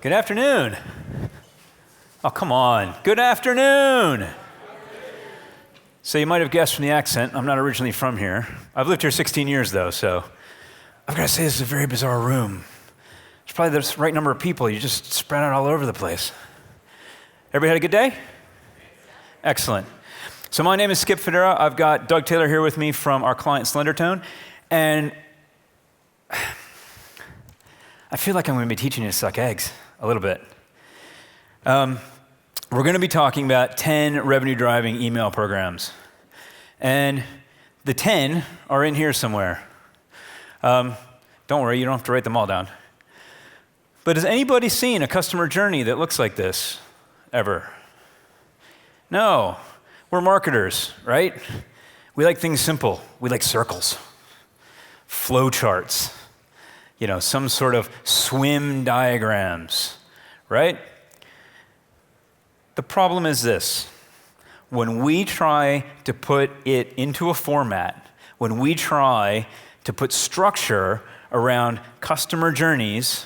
Good afternoon. Oh, come on. Good afternoon. So you might have guessed from the accent, I'm not originally from here. I've lived here 16 years, though, so I've got to say this is a very bizarre room. It's probably the right number of people. You just spread out all over the place. Everybody had a good day? Excellent. So my name is Skip Federa. I've got Doug Taylor here with me from our client Slendertone, and I feel like I'm going to be teaching you to suck eggs a little bit. We're going to be talking about 10 revenue-driving email programs. And the 10 are in here somewhere. Don't worry, you don't have to write them all down. But has anybody seen a customer journey that looks like this ever? No. We're marketers, right? We like things simple. We like circles, flow charts, some sort of swim diagrams, right? The problem is this. When we try to put it into a format, when we try to put structure around customer journeys,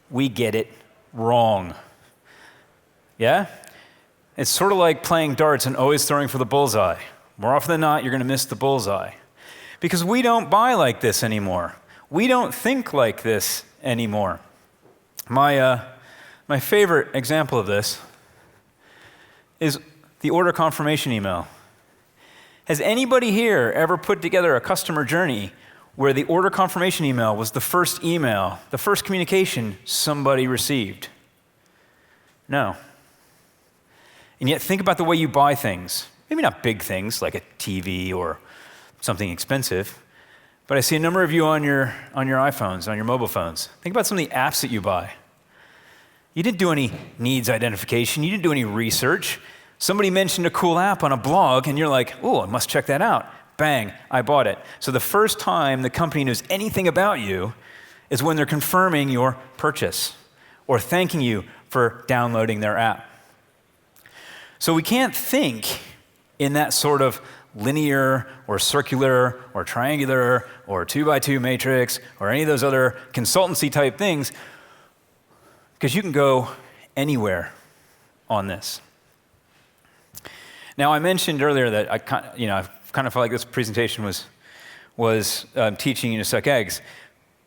we get it wrong. Yeah? It's sort of like playing darts and always throwing for the bullseye. More often than not, you're going to miss the bullseye. Because we don't buy like this anymore. We don't think like this anymore. My favorite example of this is the order confirmation email. Has anybody here ever put together a customer journey where the order confirmation email was the first email, the first communication somebody received? No. And yet think about the way you buy things. Maybe not big things like a TV or something expensive, but I see a number of you on your iPhones, on your mobile phones. Think about some of the apps that you buy. You didn't do any needs identification. You didn't do any research. Somebody mentioned a cool app on a blog, and you're like, oh, I must check that out. Bang, I bought it. So the first time the company knows anything about you is when they're confirming your purchase or thanking you for downloading their app. So we can't think in that sort of linear or circular or triangular or 2x2 matrix or any of those other consultancy type things, because you can go anywhere on this. Now, I mentioned earlier that I kind of felt like this presentation was teaching you to suck eggs,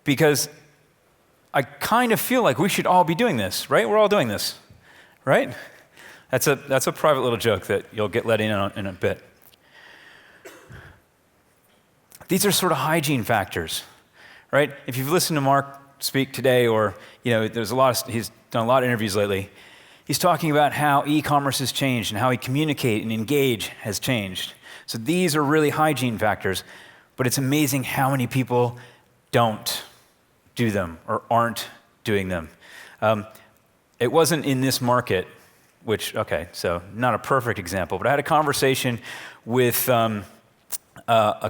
because I kind of feel like we should all be doing this, right? We're all doing this, right? That's a private little joke that you'll get let in on in a bit. These are sort of hygiene factors, right? If you've listened to Mark speak today, or he's done a lot of interviews lately, he's talking about how e-commerce has changed and how he communicate and engage has changed. So these are really hygiene factors, but it's amazing how many people don't do them or aren't doing them. It wasn't in this market, so not a perfect example, but I had a conversation with a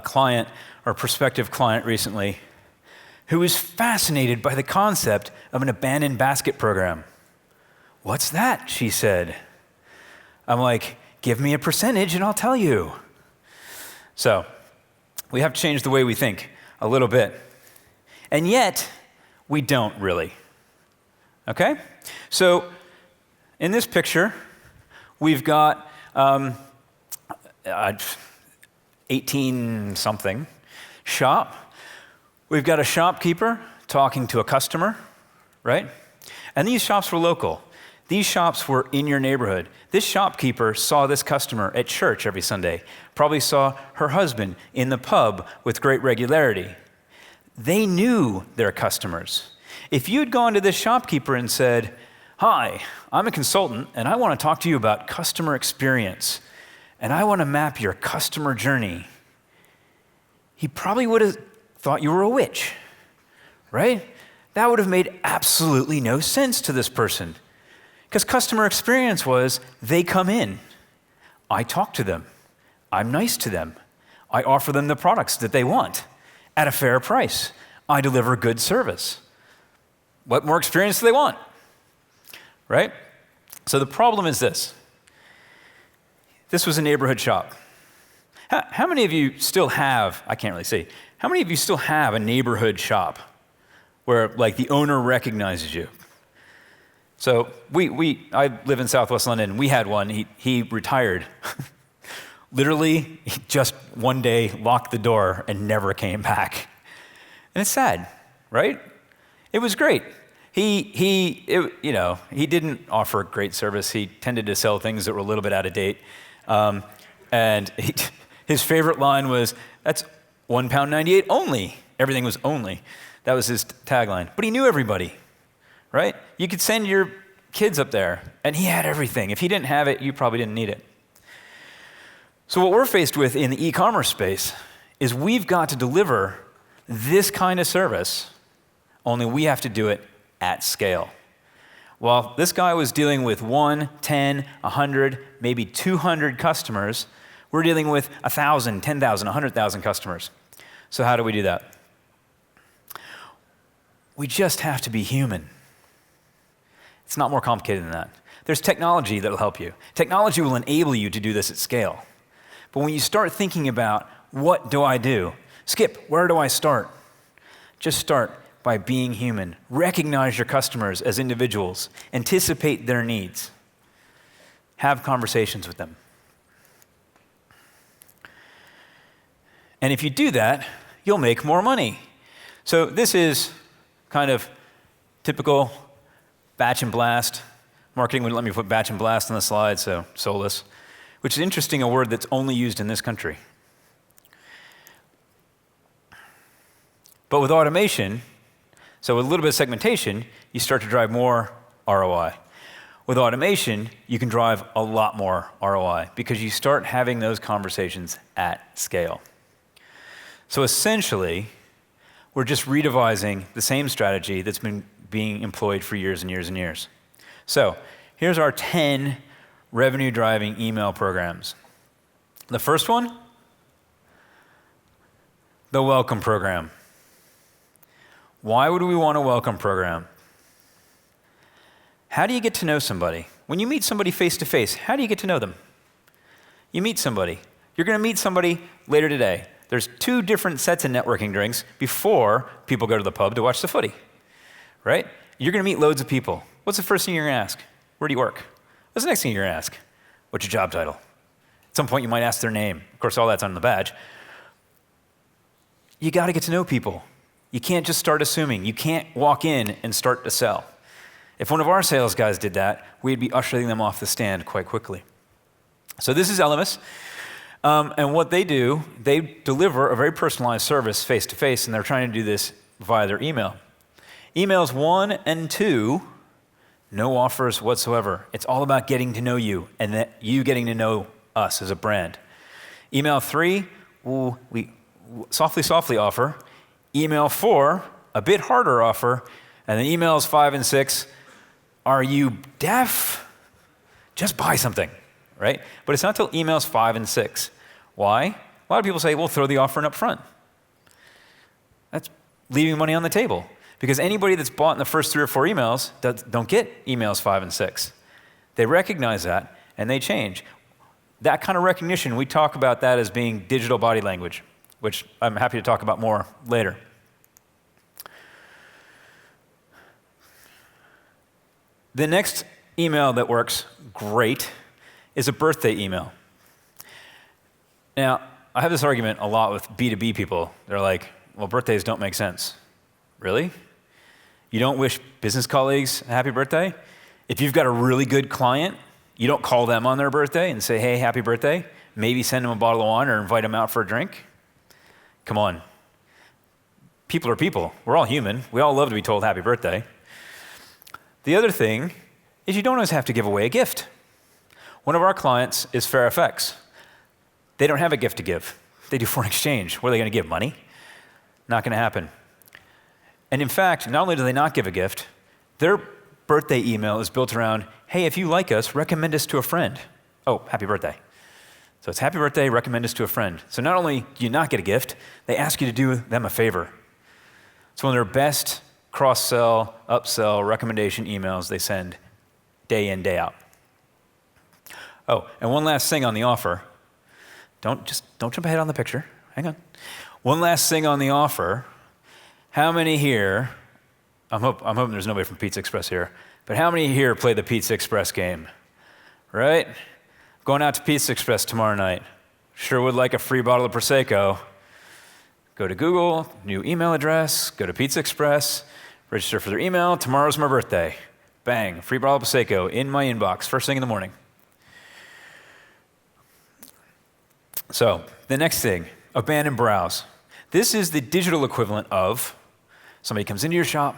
client or prospective client recently who was fascinated by the concept of an abandoned basket program. What's that? She said. I'm like, give me a percentage and I'll tell you. So we have to change the way we think a little bit. And yet, we don't really. Okay? So in this picture, we've got 18-something shop. We've got a shopkeeper talking to a customer, right? And these shops were local. These shops were in your neighborhood. This shopkeeper saw this customer at church every Sunday, probably saw her husband in the pub with great regularity. They knew their customers. If you'd gone to this shopkeeper and said, hi, I'm a consultant, and I want to talk to you about customer experience, and I want to map your customer journey, he probably would have thought you were a witch, right? That would have made absolutely no sense to this person. Because customer experience was, they come in, I talk to them, I'm nice to them, I offer them the products that they want at a fair price, I deliver good service. What more experience do they want? Right? So the problem is this. This was a neighborhood shop. How many of you still have, I can't really see, how many of you still have a neighborhood shop where like the owner recognizes you? So I live in Southwest London. We had one. He retired. Literally, he just one day locked the door and never came back. And it's sad, right? It was great. He didn't offer great service. He tended to sell things that were a little bit out of date. And his favorite line was, "That's £1.98 only." Everything was only. That was his tagline. But he knew everybody, right? You could send your kids up there, and he had everything. If he didn't have it, you probably didn't need it. So what we're faced with in the e-commerce space is we've got to deliver this kind of service, only we have to do it at scale. While this guy was dealing with 1, 10, 100, maybe 200 customers, we're dealing with 1,000, 10,000, 100,000 customers. So how do we do that? We just have to be human. It's not more complicated than that. There's technology that will help you. Technology will enable you to do this at scale. But when you start thinking about, what do I do? Skip, where do I start? Just start by being human. Recognize your customers as individuals. Anticipate their needs. Have conversations with them. And if you do that, you'll make more money. So this is kind of typical batch and blast. Marketing wouldn't let me put batch and blast on the slide, so soulless. Which is interesting, a word that's only used in this country. But with automation, so with a little bit of segmentation, you start to drive more ROI. With automation, you can drive a lot more ROI because you start having those conversations at scale. So essentially, we're just redevising the same strategy that's been being employed for years and years and years. So here's our 10 revenue-driving email programs. The first one, the welcome program. Why would we want a welcome program? How do you get to know somebody? When you meet somebody face-to-face, how do you get to know them? You meet somebody. You're going to meet somebody later today. There's 2 different sets of networking drinks before people go to the pub to watch the footy, right? You're going to meet loads of people. What's the first thing you're going to ask? Where do you work? What's the next thing you're going to ask? What's your job title? At some point, you might ask their name. Of course, all that's on the badge. You got to get to know people. You can't just start assuming. You can't walk in and start to sell. If one of our sales guys did that, we'd be ushering them off the stand quite quickly. So this is Elemis. And what they do, they deliver a very personalized service face-to-face, and they're trying to do this via their email. Emails 1 and 2, no offers whatsoever. It's all about getting to know you and that you getting to know us as a brand. Email 3, we softly offer. Email 4, a bit harder offer. And then emails 5 and 6, are you deaf? Just buy something, right? But it's not till emails 5 and 6. Why? A lot of people say, well, throw the offer in up front. That's leaving money on the table. Because anybody that's bought in the first 3 or 4 emails don't get emails 5 and 6. They recognize that, and they change. That kind of recognition, we talk about that as being digital body language, which I'm happy to talk about more later. The next email that works great is a birthday email. Now, I have this argument a lot with B2B people. They're like, well, birthdays don't make sense. Really? You don't wish business colleagues a happy birthday? If you've got a really good client, you don't call them on their birthday and say, hey, happy birthday? Maybe send them a bottle of wine or invite them out for a drink? Come on. People are people. We're all human. We all love to be told happy birthday. The other thing is you don't always have to give away a gift. One of our clients is FairFX. They don't have a gift to give. They do foreign exchange. What are they going to give? Money? Not going to happen. And in fact, not only do they not give a gift, their birthday email is built around, hey, if you like us, recommend us to a friend. Oh, happy birthday. So it's happy birthday, recommend us to a friend. So not only do you not get a gift, they ask you to do them a favor. It's one of their best cross-sell, upsell, recommendation emails they send day in, day out. Oh, and one last thing on the offer. Don't jump ahead on the picture. Hang on. One last thing on the offer. How many here, I'm hoping there's nobody from Pizza Express here, But how many here play the Pizza Express game, right? Going out to Pizza Express tomorrow night. Sure would like a free bottle of Prosecco. Go to Google, new email address, go to Pizza Express, register for their email. Tomorrow's my birthday. Bang, free bottle of Prosecco in my inbox, first thing in the morning. So the next thing, abandon browse. This is the digital equivalent of somebody comes into your shop,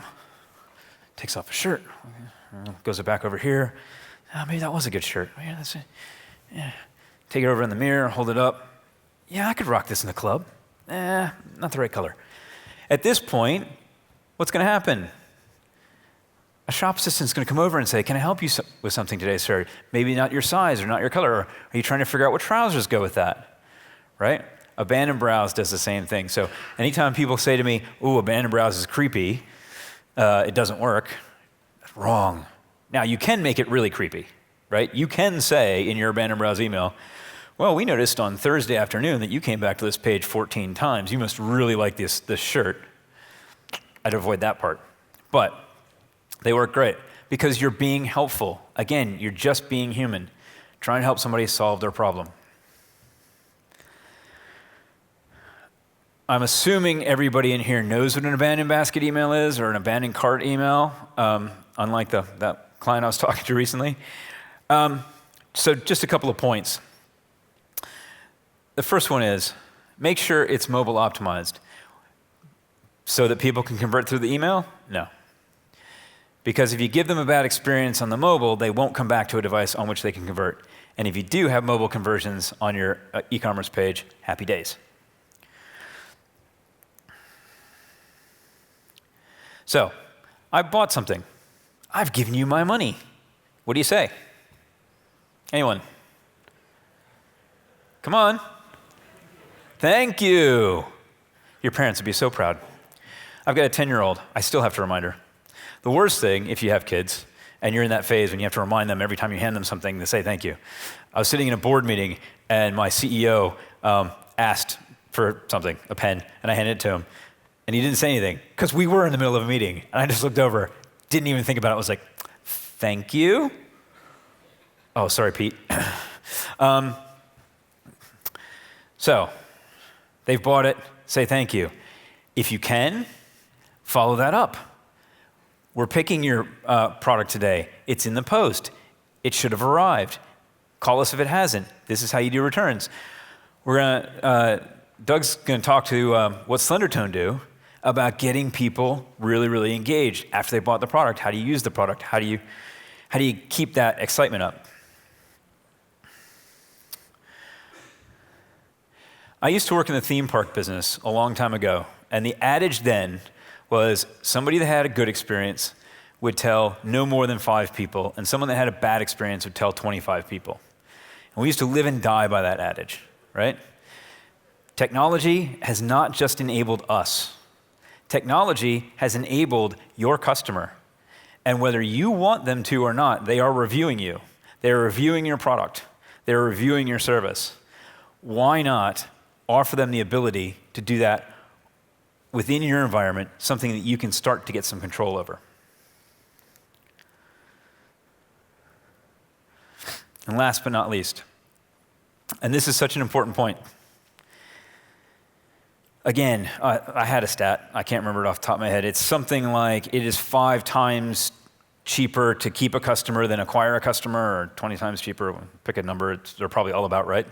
takes off a shirt, goes it back over here. Oh, maybe that was a good shirt. Oh, yeah, that's it. Yeah. Take it over in the mirror, hold it up. Yeah, I could rock this in the club. Not the right color. At this point, what's going to happen? A shop assistant's going to come over and say, can I help you with something today, sir? Maybe not your size or not your color. Or are you trying to figure out what trousers go with that? Right? Abandon browse does the same thing. So anytime people say to me, ooh, abandon browse is creepy, it doesn't work, that's wrong. Now, you can make it really creepy, right? You can say in your abandon browse email, well, we noticed on Thursday afternoon that you came back to this page 14 times. You must really like this shirt. I'd avoid that part. But they work great because you're being helpful. Again, you're just being human, trying to help somebody solve their problem. I'm assuming everybody in here knows what an abandoned basket email is or an abandoned cart email, unlike that client I was talking to recently. So just a couple of points. The first one is, make sure it's mobile optimized. So that people can convert through the email? No. Because if you give them a bad experience on the mobile, they won't come back to a device on which they can convert. And if you do have mobile conversions on your e-commerce page, happy days. So, I bought something. I've given you my money. What do you say? Anyone? Come on. Thank you. Your parents would be so proud. I've got a 10-year-old. I still have to remind her. The worst thing, if you have kids, and you're in that phase when you have to remind them every time you hand them something to say thank you. I was sitting in a board meeting, and my CEO asked for something, a pen, and I handed it to him. And he didn't say anything, because we were in the middle of a meeting. And I just looked over, didn't even think about it. I was like, thank you? Oh, sorry, Pete. So, they've bought it, say thank you. If you can, follow that up. We're picking your product today. It's in the post. It should have arrived. Call us if it hasn't. This is how you do returns. Doug's gonna talk to what Slendertone do about getting people really, really engaged after they bought the product. How do you use the product? How do you keep that excitement up? I used to work in the theme park business a long time ago, and the adage then was somebody that had a good experience would tell no more than 5 people, and someone that had a bad experience would tell 25 people. And we used to live and die by that adage, right? Technology has not just enabled us. Technology has enabled your customer. And whether you want them to or not, they are reviewing you. They're reviewing your product. They're reviewing your service. Why not offer them the ability to do that within your environment, something that you can start to get some control over? And last but not least, and this is such an important point. Again, I had a stat. I can't remember it off the top of my head. It's something like it is 5 times cheaper to keep a customer than acquire a customer, or 20 times cheaper. Pick a number. They're probably all about right.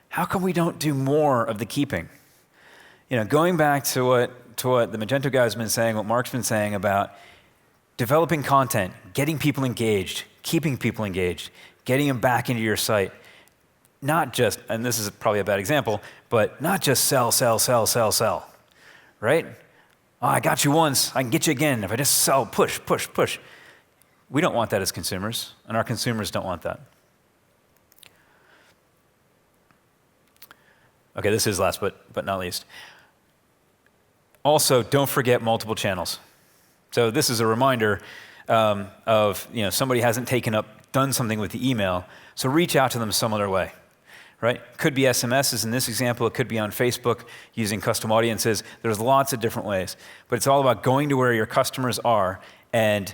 How come we don't do more of the keeping? You know, going back to what the Magento guy's been saying, what Mark's been saying about developing content, getting people engaged, keeping people engaged, getting them back into your site. Not just, and this is probably a bad example, but not just sell, right? Oh, I got you once, I can get you again. If I just sell, push. We don't want that as consumers, and our consumers don't want that. Okay, this is last but not least. Also, don't forget multiple channels. So this is a reminder of, somebody hasn't done something with the email, so reach out to them some other way. Right? Could be SMSs in this example. It could be on Facebook using custom audiences. There's lots of different ways. But it's all about going to where your customers are and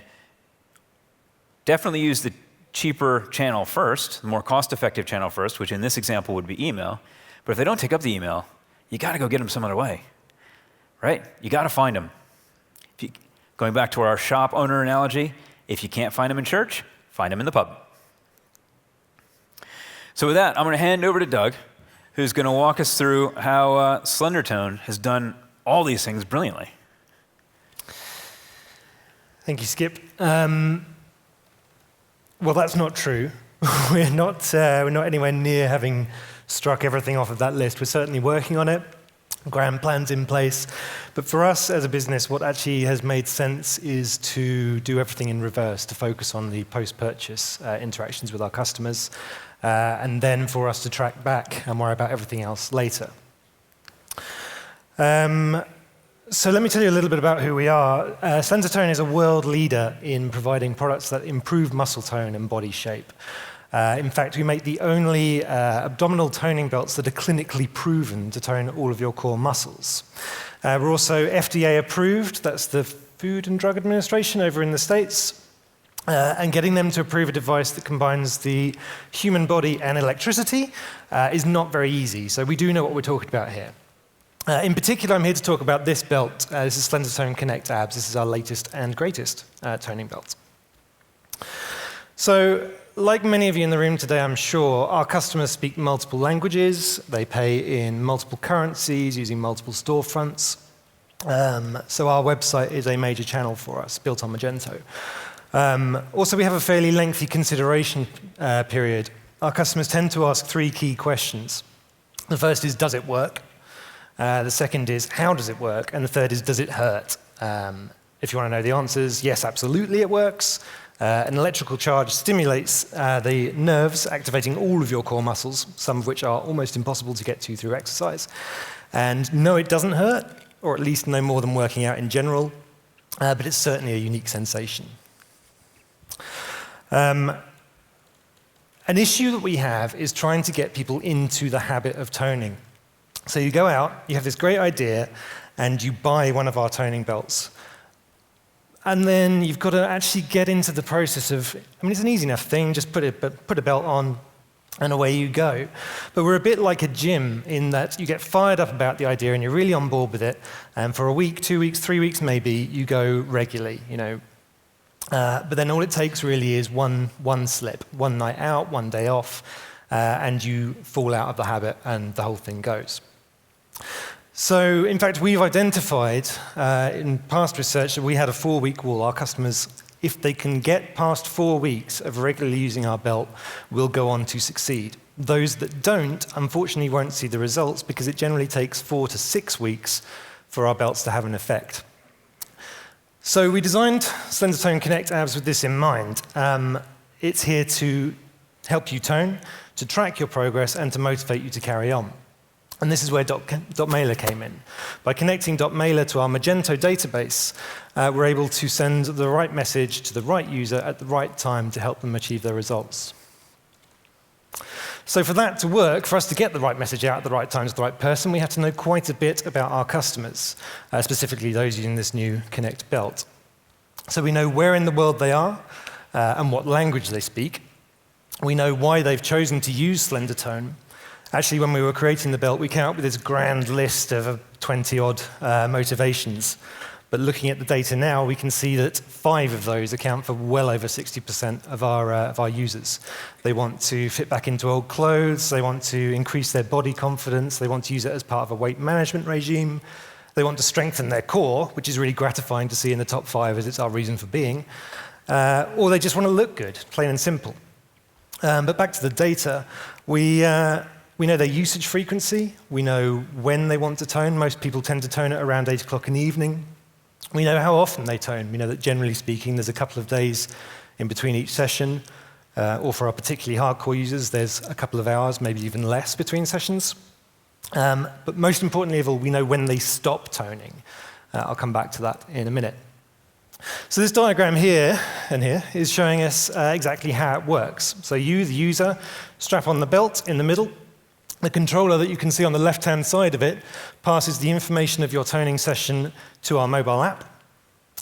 definitely use the cheaper channel first, the more cost-effective channel first, which in this example would be email. But if they don't take up the email, you got to go get them some other way, right? You got to find them. Going back to our shop owner analogy, if you can't find them in church, find them in the pub. So with that, I'm going to hand over to Doug, who's going to walk us through how Slendertone has done all these things brilliantly. Thank you, Skip. Well, that's not true. We're not anywhere near having struck everything off of that list. We're certainly working on it. Grand plans in place. But for us as a business, what actually has made sense is to do everything in reverse, to focus on the post-purchase interactions with our customers, and then for us to track back and worry about everything else later. So let me tell you a little bit about who we are. Slendertone is a world leader in providing products that improve muscle tone and body shape. In fact, we make the only abdominal toning belts that are clinically proven to tone all of your core muscles. We're also FDA approved. That's the Food and Drug Administration over in the States. And getting them to approve a device that combines the human body and electricity is not very easy. So we do know what we're talking about here. In particular, I'm here to talk about this belt. This is Slendertone Connect Abs. This is our latest and greatest toning belt. So, like many of you in the room today, I'm sure, our customers speak multiple languages. They pay in multiple currencies using multiple storefronts. So our website is a major channel for us, built on Magento. Also, we have a fairly lengthy consideration period. Our customers tend to ask 3 key questions. The first is, does it work? The second is, how does it work? And the third is, does it hurt? If you want to know the answers, yes, absolutely it works. An electrical charge stimulates the nerves, activating all of your core muscles, some of which are almost impossible to get to through exercise. And no, it doesn't hurt, or at least no more than working out in general, but it's certainly a unique sensation. An issue that we have is trying to get people into the habit of toning. So you go out, you have this great idea, and you buy one of our toning belts. And then you've got to actually get into the process of, it's an easy enough thing, just put a belt on, and away you go. But we're a bit like a gym in that you get fired up about the idea, and you're really on board with it, and for a week, 2 weeks, 3 weeks maybe, you go regularly, But then all it takes really is one slip, one night out, one day off, and you fall out of the habit, and the whole thing goes. So, in fact, we've identified in past research that we had a 4-week rule. Our customers, if they can get past 4 weeks of regularly using our belt, will go on to succeed. Those that don't, unfortunately, won't see the results because it generally takes 4 to 6 weeks for our belts to have an effect. So we designed Slendertone Connect Abs with this in mind. It's here to help you tone, to track your progress, and to motivate you to carry on. And this is where .mailer came in. By connecting .mailer to our Magento database, we're able to send the right message to the right user at the right time to help them achieve their results. So for that to work, for us to get the right message out at the right time to the right person, we have to know quite a bit about our customers, specifically those using this new Connect belt. So we know where in the world they are and what language they speak. We know why they've chosen to use Slendertone. Actually, when we were creating the belt, we came up with this grand list of 20-odd motivations. But looking at the data now, we can see that 5 of those account for well over 60% of our users. They want to fit back into old clothes, they want to increase their body confidence, they want to use it as part of a weight management regime, they want to strengthen their core, which is really gratifying to see in the top 5 as it's our reason for being, or they just want to look good, plain and simple. But back to the data, we know their usage frequency. We know when they want to tone. Most people tend to tone at around 8 o'clock in the evening. We know how often they tone. We know that generally speaking, there's a couple of days in between each session. Or for our particularly hardcore users, there's a couple of hours, maybe even less between sessions. But most importantly of all, we know when they stop toning. I'll come back to that in a minute. So this diagram here and here is showing us exactly how it works. So you, the user, strap on the belt in the middle. The controller that you can see on the left-hand side of it passes the information of your toning session to our mobile app.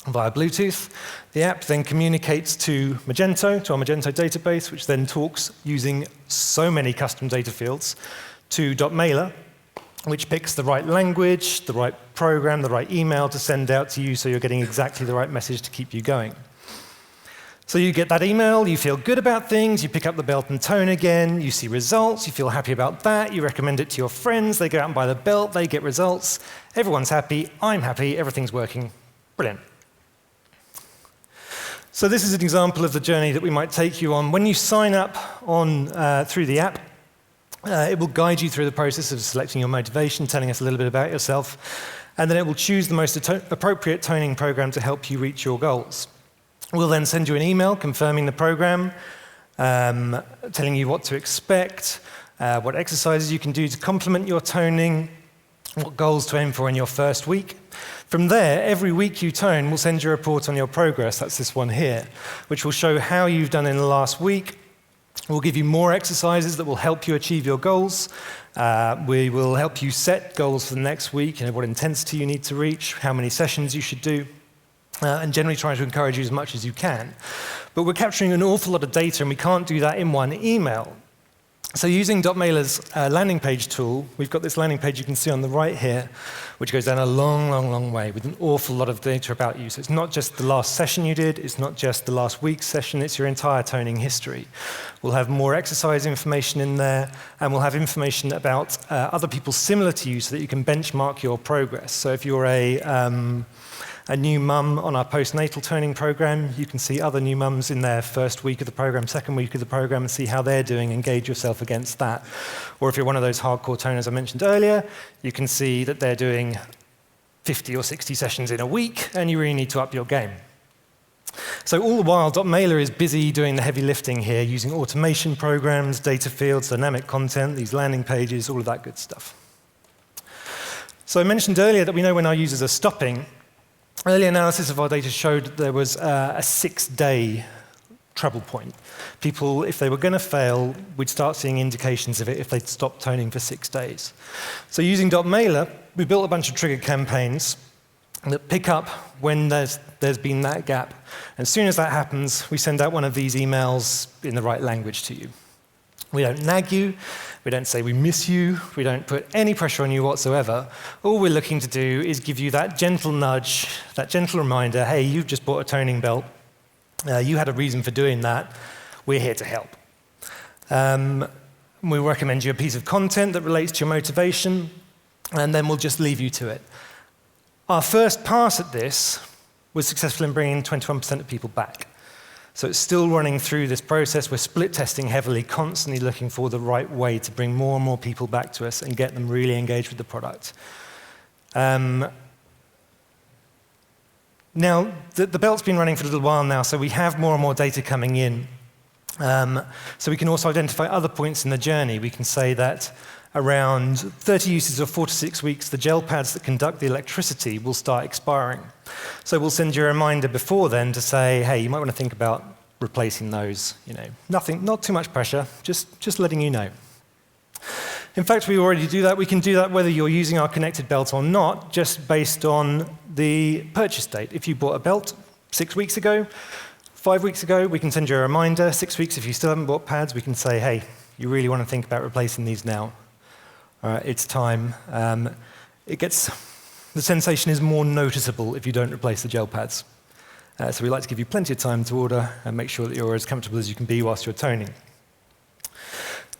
via Bluetooth. The app then communicates to Magento, to our Magento database, which then talks using so many custom data fields to .mailer, which picks the right language, the right program, the right email to send out to you so you're getting exactly the right message to keep you going. So you get that email, you feel good about things, you pick up the belt and tone again, you see results, you feel happy about that, you recommend it to your friends, they go out and buy the belt, they get results, everyone's happy, I'm happy, everything's working. Brilliant. So this is an example of the journey that we might take you on. When you sign up on through the app, it will guide you through the process of selecting your motivation, telling us a little bit about yourself, and then it will choose the most appropriate toning program to help you reach your goals. We'll then send you an email confirming the program, telling you what to expect, what exercises you can do to complement your toning, what goals to aim for in your first week. From there, every week you tone, we'll send you a report on your progress. That's this one here, which will show how you've done in the last week. We'll give you more exercises that will help you achieve your goals. We will help you set goals for the next week, what intensity you need to reach, how many sessions you should do, and generally trying to encourage you as much as you can. But we're capturing an awful lot of data, and we can't do that in one email. So using .mailer's landing page tool, we've got this landing page you can see on the right here, which goes down a long, long, long way with an awful lot of data about you. So it's not just the last session you did, it's not just the last week's session, it's your entire toning history. We'll have more exercise information in there, and we'll have information about other people similar to you so that you can benchmark your progress. So if you're a new mum on our postnatal toning program, you can see other new mums in their first week of the program, second week of the program, and see how they're doing and gauge yourself against that. Or if you're one of those hardcore toners I mentioned earlier, you can see that they're doing 50 or 60 sessions in a week, and you really need to up your game. So all the while, .mailer is busy doing the heavy lifting here, using automation programs, data fields, dynamic content, these landing pages, all of that good stuff. So I mentioned earlier that we know when our users are stopping. Early analysis of our data showed that there was a 6-day trouble point. People, if they were going to fail, we'd start seeing indications of it if they'd stopped toning for 6 days. So using .mailer, we built a bunch of trigger campaigns that pick up when there's been that gap. And as soon as that happens, we send out one of these emails in the right language to you. We don't nag you, we don't say we miss you, we don't put any pressure on you whatsoever. All we're looking to do is give you that gentle nudge, that gentle reminder, hey, you've just bought a toning belt, you had a reason for doing that, we're here to help. We recommend you a piece of content that relates to your motivation, and then we'll just leave you to it. Our first pass at this was successful in bringing 21% of people back. So it's still running through this process. We're split testing heavily, constantly looking for the right way to bring more and more people back to us and get them really engaged with the product. Now, the belt's been running for a little while now, so we have more and more data coming in. So we can also identify other points in the journey. We can say that around 30 uses of 4 to 6 weeks, the gel pads that conduct the electricity will start expiring. So we'll send you a reminder before then to say, hey, you might want to think about replacing those. Nothing, not too much pressure, just letting you know. In fact, we already do that. We can do that whether you're using our connected belt or not, just based on the purchase date. If you bought a belt 6 weeks ago, 5 weeks ago, we can send you a reminder. 6 weeks, if you still haven't bought pads, we can say, hey, you really want to think about replacing these now. It's time. The sensation is more noticeable if you don't replace the gel pads. So we like to give you plenty of time to order and make sure that you're as comfortable as you can be whilst you're toning.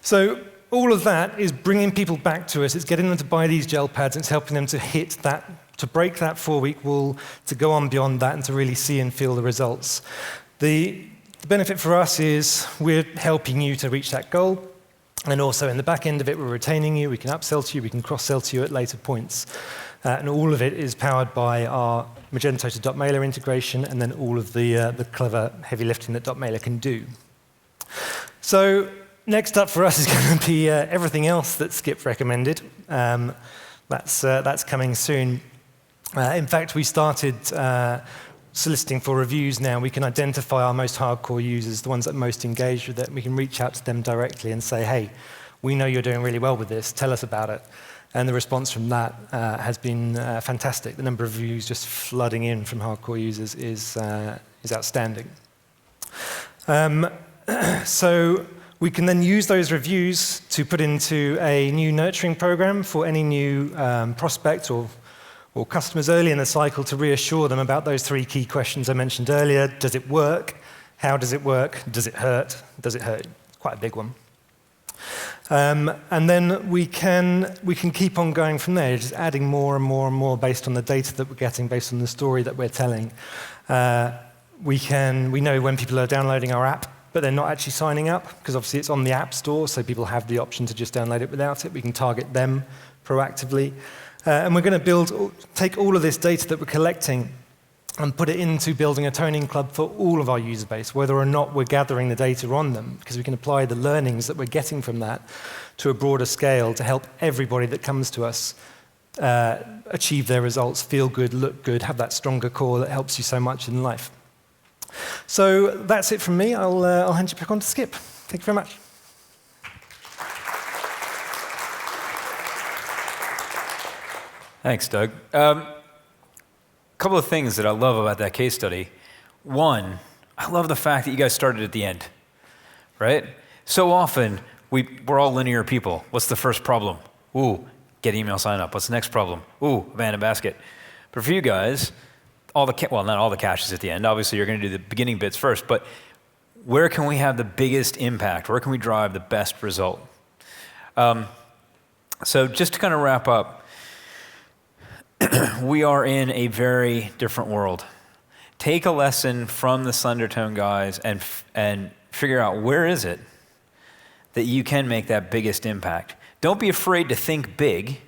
So all of that is bringing people back to us. It's getting them to buy these gel pads. It's helping them to hit that, to break that 4-week wall, to go on beyond that and to really see and feel the results. The benefit for us is we're helping you to reach that goal. And also in the back end of it, we're retaining you, we can upsell to you, we can cross-sell to you at later points. And all of it is powered by our Magento to .mailer integration and then all of the clever heavy lifting that .mailer can do. So next up for us is going to be everything else that Skip recommended. That's coming soon. In fact, we started soliciting for reviews now. We can identify our most hardcore users, the ones that are most engaged with it. We can reach out to them directly and say, hey, we know you're doing really well with this. Tell us about it. And the response from that has been fantastic. The number of reviews just flooding in from hardcore users is outstanding. So we can then use those reviews to put into a new nurturing program for any new prospect or customers early in the cycle to reassure them about those 3 key questions I mentioned earlier. Does it work? How does it work? Does it hurt? Does it hurt? Quite a big one. And then we can keep on going from there, just adding more and more and more based on the data that we're getting, based on the story that we're telling. We know when people are downloading our app, but they're not actually signing up, because obviously it's on the App Store, so people have the option to just download it without it. We can target them proactively. And we're going to take all of this data that we're collecting and put it into building a toning club for all of our user base, whether or not we're gathering the data on them, because we can apply the learnings that we're getting from that to a broader scale to help everybody that comes to us achieve their results, feel good, look good, have that stronger core that helps you so much in life. So that's it from me. I'll hand you back on to Skip. Thank you very much. Thanks, Doug. Couple of things that I love about that case study. One, I love the fact that you guys started at the end, right? So often, we're all linear people. What's the first problem? Ooh, get email sign up. What's the next problem? Ooh, abandoned basket. But for you guys, not all the cache is at the end. Obviously, you're going to do the beginning bits first, but where can we have the biggest impact? Where can we drive the best result? So just to kind of wrap up, we are in a very different world. Take a lesson from the Slendertone guys and figure out where is it that you can make that biggest impact. Don't be afraid to think big,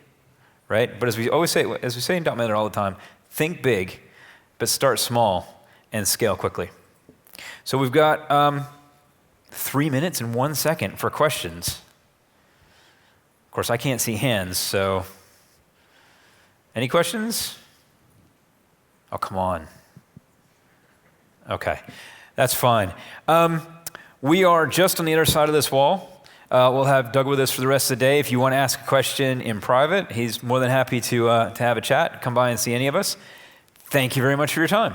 right? But as we say in .NET all the time, think big, but start small and scale quickly. So we've got 3 minutes and 1 second for questions. Of course, I can't see hands, so any questions? Oh, come on. Okay, that's fine. We are just on the other side of this wall. We'll have Doug with us for the rest of the day. If you want to ask a question in private, he's more than happy to have a chat. Come by and see any of us. Thank you very much for your time.